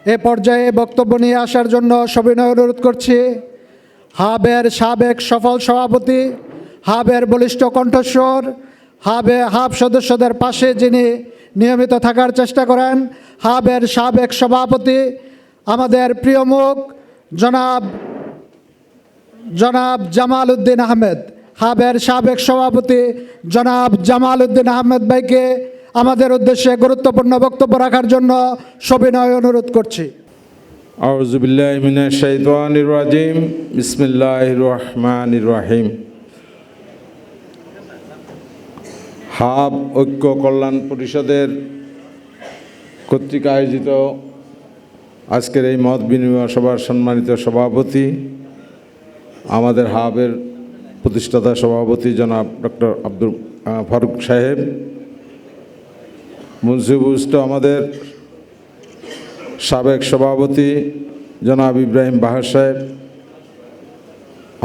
এ পর্যায়ে বক্তব্য নিয়ে আসার জন্য সবিনয় অনুরোধ করছি হাবের সাবেক সফল সভাপতি, হাবের বলিষ্ঠ কণ্ঠস্বর, হাব সদস্যদের পাশে যিনি নিয়মিত থাকার চেষ্টা করেন, হাবের সাবেক সভাপতি, আমাদের প্রিয় মুখ জনাব জামাল উদ্দিন আহমেদ, হাবের সাবেক সভাপতি জনাব জামাল উদ্দিন আহমেদ ভাইকে আমাদের উদ্দেশ্যে গুরুত্বপূর্ণ বক্তব্য রাখার জন্য সবিনয় অনুরোধ করছি। আউযু বিল্লাহি মিনাশ শাইতানির রাজিম, বিসমিল্লাহির রহমানির রহিম। হাব ঐক্য কল্যাণ পরিষদের কর্তৃক আয়োজিত আজকের এই মত বিনিময় সভার সম্মানিত সভাপতি, আমাদের হাবের প্রতিষ্ঠাতা সভাপতি জনাব ডক্টর আব্দুল ফারুক সাহেব, মুন্সিবুষ্ট আমাদের সাবেক সভাপতি জনাব ইব্রাহিম বাহার সাহেব,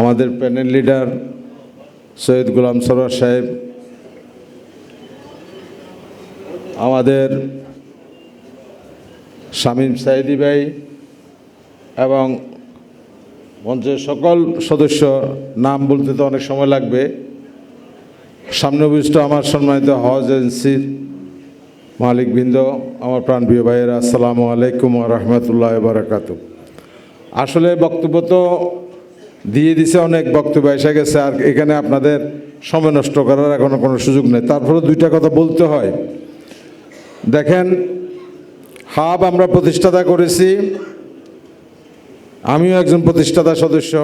আমাদের প্যানেল লিডার সৈয়দ গোলাম সরোয়ার সাহেব, আমাদের শামীম সাইদি ভাই এবং মঞ্চের সকল সদস্য, নাম বলতে তো অনেক সময় লাগবে, সামনে উপস্থিত আমার সম্মানিত হজ এজেন্সির মালিকবৃন্দ, আমার প্রাণপ্রিয় ভাইয়েরা, আসসালামু আলাইকুম ওয়া রাহমাতুল্লাহি ওয়া বারাকাতুহু। আসলে বক্তব্য তো দিয়ে দিছে, অনেক বক্তব্য এসে গেছে, আর এখানে আপনাদের সময় নষ্ট করার এখনও কোনো সুযোগ নেই। তারপরে দুইটা কথা বলতে হয়। দেখেন, হাব আমরা প্রতিষ্ঠাতা করেছি, আমিও একজন প্রতিষ্ঠাতা সদস্য।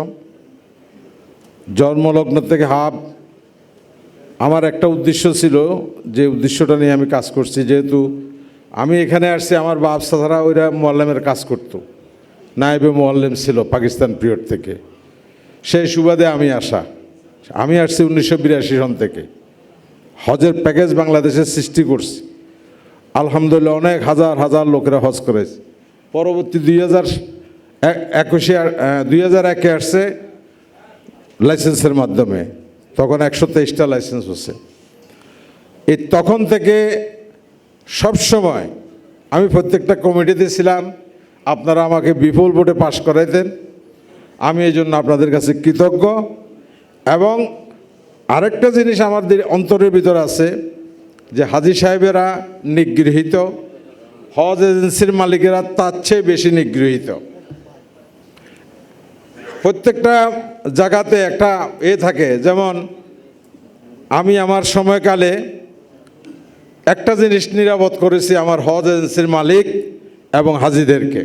জন্মলগ্ন থেকে হাব আমার একটা উদ্দেশ্য ছিল, যে উদ্দেশ্যটা নিয়ে আমি কাজ করছি। যেহেতু আমি এখানে আসছি, আমার বাপ সাথারা ওইরা মোয়াল্লেমের কাজ করতো, নায়েবে মোয়াল্লেম ছিল পাকিস্তান পিরিয়ড থেকে, সেই সুবাদে আমি আসছি 1982 সন থেকে। হজের প্যাকেজ বাংলাদেশের সৃষ্টি করছি, আলহামদুলিল্লাহ অনেক হাজার হাজার লোকেরা হজ করেছে। পরবর্তী 2001-এ আসছে লাইসেন্সের মাধ্যমে, তখন 123টা লাইসেন্স হচ্ছে। এই তখন থেকে সবসময় আমি প্রত্যেকটা কমিটিতে ছিলাম, আপনারা আমাকে বিপুল ভোটে পাশ করাইতেন, আমি এই জন্য আপনাদের কাছে কৃতজ্ঞ। এবং আরেকটা জিনিস আমাদের অন্তরের ভিতর আছে, যে হাজী সাহেবেরা নিগৃহীত, হজ এজেন্সির মালিকেরা তার চেয়ে বেশি নিগৃহীত। প্রত্যেকটা জায়গাতে একটা থাকে, যেমন আমি আমার সময়কালে একটা জিনিস নিরাপদ করেছি আমার হজ এজেন্সির মালিক এবং হাজিদেরকে।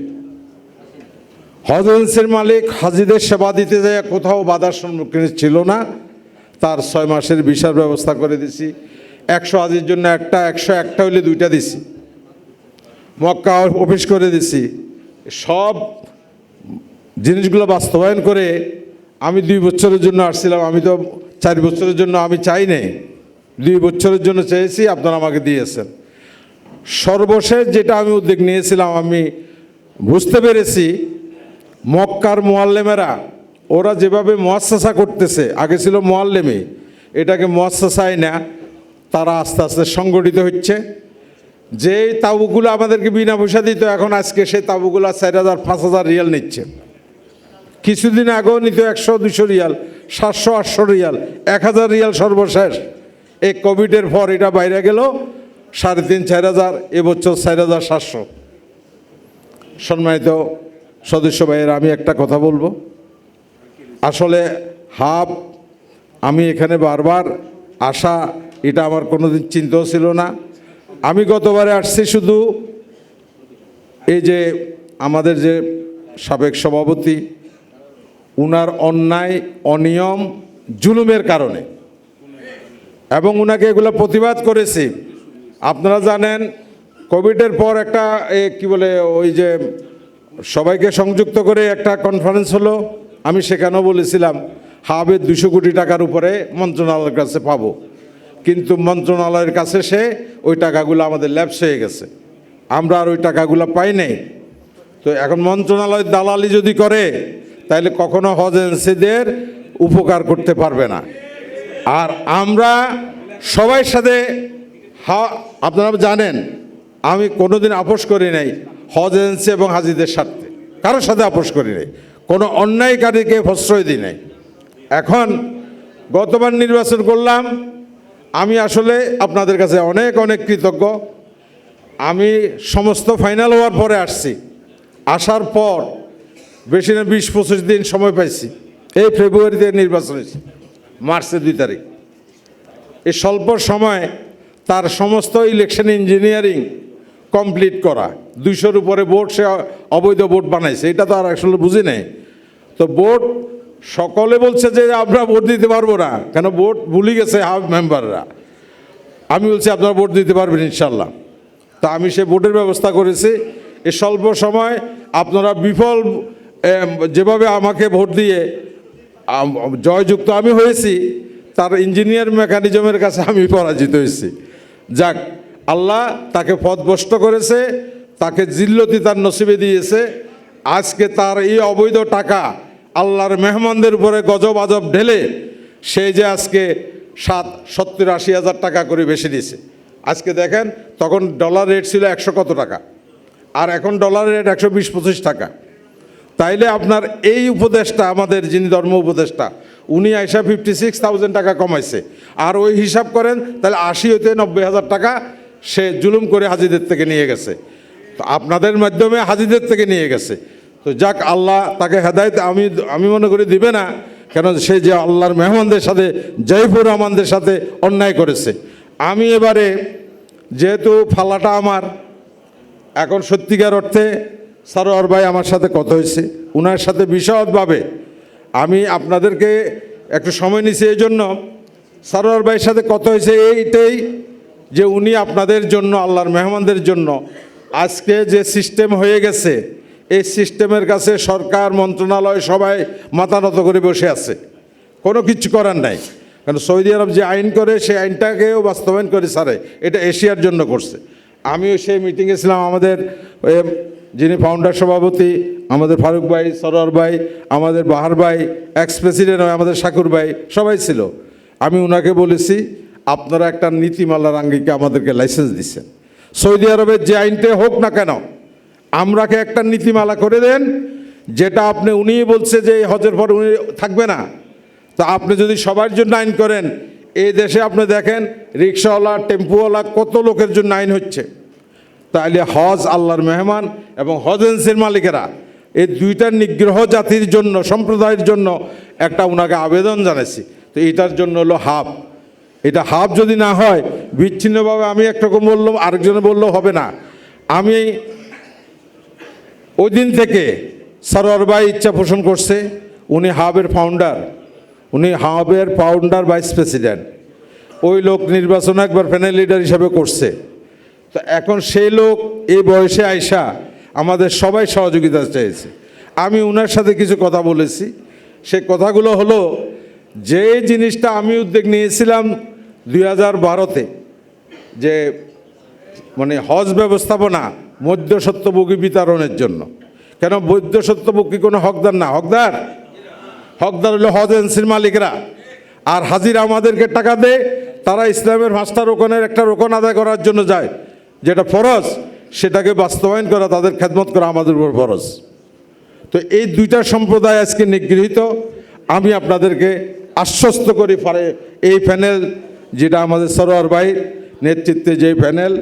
হজ এজেন্সির মালিক হাজিদের সেবা দিতে যায় কোথাও বাধার সম্মুখীন ছিল না, তার 6 মাসের ভিসার ব্যবস্থা করে দিছি। 100 হাজির জন্য একটা, 101টা হইলে 2টা দিছি। মক্কা অফিস করে দিছি। সব জিনিসগুলো বাস্তবায়ন করে আমি 2 বছরের জন্য আসছিলাম। আমি তো 4 বছরের জন্য আমি চাই নাই, 2 বছরের জন্য চেয়েছি, আপনারা আমাকে দিয়েছেন। সর্বশেষ যেটা আমি উদ্যোগ নিয়েছিলাম, আমি বুঝতে পেরেছি মক্কার মোয়াল্লেমেরা ওরা যেভাবে মুআসসাসা করতেছে, আগে ছিল মোয়াল্লেমি, এটাকে মুআসসাসাই না, তারা আস্তে আস্তে সংগঠিত হচ্ছে। যে তাঁবুগুলো আমাদেরকে বিনা পয়সা দিত, এখন আজকে সেই তাঁবুগুলো 4000-5000 রিয়াল নিচ্ছে। কিছুদিন আগেও নিত 100-200 রিয়াল, 700-800 রিয়াল, 1000 রিয়াল সর্বশেষ। এই কোভিডের পর এটা বাইরে গেল 3500-4000, এবছর 4700। সম্মানিত সদস্য ভাইয়ের, আমি একটা কথা বলবো, আসলে হাব আমি এখানে বারবার আসা, এটা আমার কোনোদিন চিন্তাও ছিল না। আমি গতবারে আসছি শুধু এই যে আমাদের যে সাবেক সভাপতি, উনার অন্যায় অনিয়ম জুলুমের কারণে, এবং উনাকে এগুলো প্রতিবাদ করেছি। আপনারা জানেন কোভিডের পর একটা কি বলে, ওই যে সবাইকে সংযুক্ত করে একটা কনফারেন্স হলো, আমি সেখানেও বলেছিলাম হাবের 200 কোটি টাকার উপরে মন্ত্রণালয়ের কাছে পাবো, কিন্তু মন্ত্রণালয়ের কাছে সে ওই টাকাগুলো আমাদের ল্যাপস হয়ে গেছে, আমরা আর ওই টাকাগুলো পাই নাই। তো এখন মন্ত্রণালয় দালালি যদি করে, তাহলে কখনো হজ এজেন্সিদের উপকার করতে পারবে না। আর আমরা সবাই সাথে আপনারা জানেন আমি কোনোদিন আপোষ করি নাই। হজ এজেন্সি এবং হাজিদের স্বার্থে, কারোর সাথে আপোষ করি নাই, কোনো অন্যায়কারীকে প্রশ্রয় দিই নাই। এখন গতবার নির্বাচন করলাম, আমি আসলে আপনাদের কাছে অনেক অনেক কৃতজ্ঞ। আমি সমস্ত ফাইনাল হওয়ার পরে আসছি, আসার পর বেশি না 20-25 দিন সময় পাইছি। এই ফেব্রুয়ারিতে নির্বাচন হয়েছে, মার্চের 2 তারিখ। এই স্বল্প সময় তার সমস্ত ইলেকশন ইঞ্জিনিয়ারিং কমপ্লিট করা, 200-র উপরে ভোট সে অবৈধ ভোট বানাইছে, এটা তো আর আসলে বুঝি নাই। তো ভোট সকলে বলছে যে আমরা ভোট দিতে পারবো না, কেন ভোট ভুলে গেছে হাফ মেম্বাররা। আমি বলছি আপনারা ভোট দিতে পারবেন ইনশাল্লাহ। তা আমি সে ভোটের ব্যবস্থা করেছি। এই স্বল্প সময় আপনারা বিফল যেভাবে আমাকে ভোট দিয়ে জয়যুক্ত আমি হয়েছি, তার ইঞ্জিনিয়ার মেকানিজমের কাছে আমি পরাজিত হয়েছি। যাক, আল্লাহ তাকে পথভ্রষ্ট করেছে, তাকে জিল্লতি তার নসিবে দিয়েছে। আজকে তার এই অবৈধ টাকা আল্লাহর মেহমানদের উপরে গজব আজব ঢেলে সেই যে আজকে 70-80 হাজার টাকা করে বেশি দিয়েছে। আজকে দেখেন, তখন ডলার রেট ছিল 100 কত টাকা, আর এখন ডলার রেট 120-25 টাকা। তাইলে আপনার এই উপদেশটা, আমাদের যিনি ধর্ম উপদেশটা, উনি আইসা 56,000 টাকা কমাইছে। আর ওই হিসাব করেন তাহলে 80-90 হাজার টাকা সে জুলুম করে হাজিদের থেকে নিয়ে গেছে। তো আপনাদের মাধ্যমে হাজিদের থেকে নিয়ে গেছে। তো যাক, আল্লাহ তাকে হেদায়েত আমি মনে করি দিবে না, কেন সে যে আল্লাহর মেহমানদের সাথে, জয়পুর রহমানদের সাথে অন্যায় করেছে। আমি এবারে যেহেতু ফালাটা আমার, এখন সত্যিকার অর্থে সারোয়ার ভাই আমার সাথে কথা হয়েছে, ওনার সাথে বিশদভাবে আমি আপনাদেরকে একটু সময় নিছি। এই জন্য সারোয়ার ভাইয়ের সাথে কথা হয়েছে এইটাই যে উনি আপনাদের জন্য, আল্লাহর মেহমানদের জন্য আজকে যে সিস্টেম হয়ে গেছে, এই সিস্টেমের কাছে সরকার, মন্ত্রণালয় সবাই মাথা নত করে বসে আছে, কোনো কিছু করার নাই। কারণ সৌদি আরব যে আইন করে সেই আইনটাকেও বাস্তবায়ন করে সারে, এটা এশিয়ার জন্য করছে। আমিও সেই মিটিংয়ে ছিলাম, আমাদের যিনি ফাউন্ডার সভাপতি আমাদের ফারুক ভাই, সরোয়ার ভাই, আমাদের বাহার ভাই, এক্স প্রেসিডেন্ট আমাদের শাকুর ভাই, সবাই ছিল। আমি ওনাকে বলেছি, আপনারা একটা নীতিমালার আঙ্গিকে আমাদেরকে লাইসেন্স দিচ্ছেন, সৌদি আরবের যে আইনটা হোক না কেন, আমরাকে একটা নীতিমালা করে দেন, যেটা উনি বলছে যে হজের পর উনি থাকবে না। তা আপনি যদি সবার জন্য আইন করেন, এই দেশে আপনি দেখেন রিক্সাওয়ালা, টেম্পুওয়ালা, কত লোকের জন্য আইন হচ্ছে। তাহলে হজ আল্লাহর মেহমান এবং হজ এজেন্সির মালিকেরা এই দুইটা নিগ্রহ জাতির জন্য, সম্প্রদায়ের জন্য একটা ওনাকে আবেদন জানাইছি। তো এটার জন্য হলো হাফ। এটা হাফ যদি না হয়, বিচ্ছিন্নভাবে আমি একরকম বললাম, আরেকজনে বললেও হবে না। আমি ওই দিন থেকে সরোয়ার ভাই ইচ্ছা পোষণ করছে, উনি হাবের ফাউন্ডার ভাইস প্রেসিডেন্ট। ওই লোক নির্বাচন একবার প্যানেল লিডার হিসাবে করছে। তো এখন সেই লোক এই বয়সে আইসা আমাদের সবাই সহযোগিতা চেয়েছে। আমি ওনার সাথে কিছু কথা বলেছি। সে কথাগুলো হলো, যে জিনিসটা আমি উদ্যোগ নিয়েছিলাম 2012-তে, যে মানে হজ ব্যবস্থাপনা মধ্যস্বত্বভোগী বিতরণের জন্য। কেন মধ্যস্বত্বভোগী কোনো হকদার না, হকদার হলো হজ এজেন্সির মালিকরা। আর হাজিরা আমাদেরকে টাকা দেয়, তারা ইসলামের 5টা রোকনের একটা রোকন আদায় করার জন্য যায়, যেটা ফরজ, সেটাকে বাস্তবায়ন করা, তাদের খেদমত করা আমাদের উপর ফরজ। তো এই দুইটা সম্প্রদায় আজকে নিগৃহীত। আমি আপনাদেরকে আশ্বস্ত করি, এই প্যানেল যেটা আমাদের সরোয়ার ভাইয়ের নেতৃত্বে যে প্যানেল,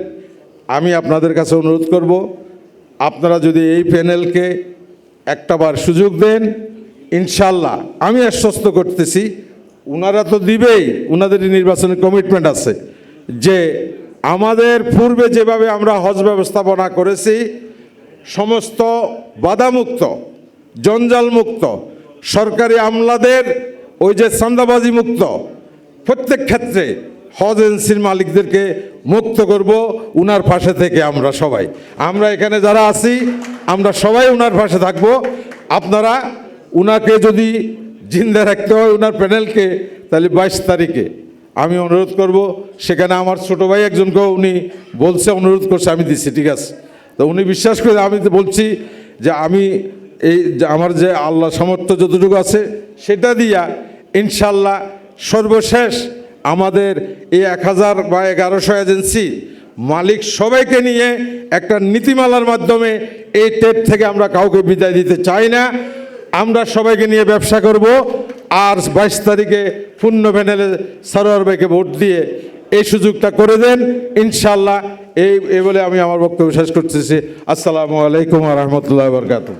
আমি আপনাদের কাছে অনুরোধ করব, আপনারা যদি এই প্যানেলকে একটাবার সুযোগ দেন, ইনশাল্লাহ আমি আশ্বস্ত করতেছি, ওনারা তো দিবেই, ওনাদের নির্বাচনের কমিটমেন্ট আছে, যে আমাদের পূর্বে যেভাবে আমরা হজ ব্যবস্থাপনা করেছি, সমস্ত বাধামুক্ত, জঞ্জালমুক্ত, সরকারি আমলাদের ওই যে চাঁদাবাজি মুক্ত, প্রত্যেক ক্ষেত্রে হজ এজেন্সির মালিকদেরকে মুক্ত করব উনার পাশে থেকে। আমরা এখানে যারা আছি, আমরা সবাই উনার পাশে থাকব। আপনারা উনাকে যদি জিন্দা রাখতে হয়, উনার প্যানেলকে, তাহলে 22 তারিখে আমি অনুরোধ করব। সেখানে আমার ছোটো ভাই একজনকেও উনি বলছে, অনুরোধ করছে, আমি দিচ্ছি, ঠিক আছে। তো উনি বিশ্বাস করে, আমি তো বলছি যে আমি আমার যে আল্লাহ সামর্থ্য যতটুকু আছে সেটা দিয়া ইনশাল্লাহ সর্বশেষ আমাদের এই 1000 বা 1100 এজেন্সি মালিক সবাইকে নিয়ে একটা নীতিমালার মাধ্যমে এই টেট থেকে আমরা কাউকে বিদায় দিতে চাই না। আমরা সবাইকে নিয়ে ব্যবসা করব। আর 22 তারিখে পূর্ণ প্যানেলে সরোয়ার ভাইকে ভোট দিয়ে এই সুযোগটা করে দেন ইনশাল্লাহ। এই বলে আমি আমার বক্তব্য শেষ করতেছি। আসসালামু আলাইকুম ওয়া রাহমাতুল্লাহি ওয়া বারাকাতুহু।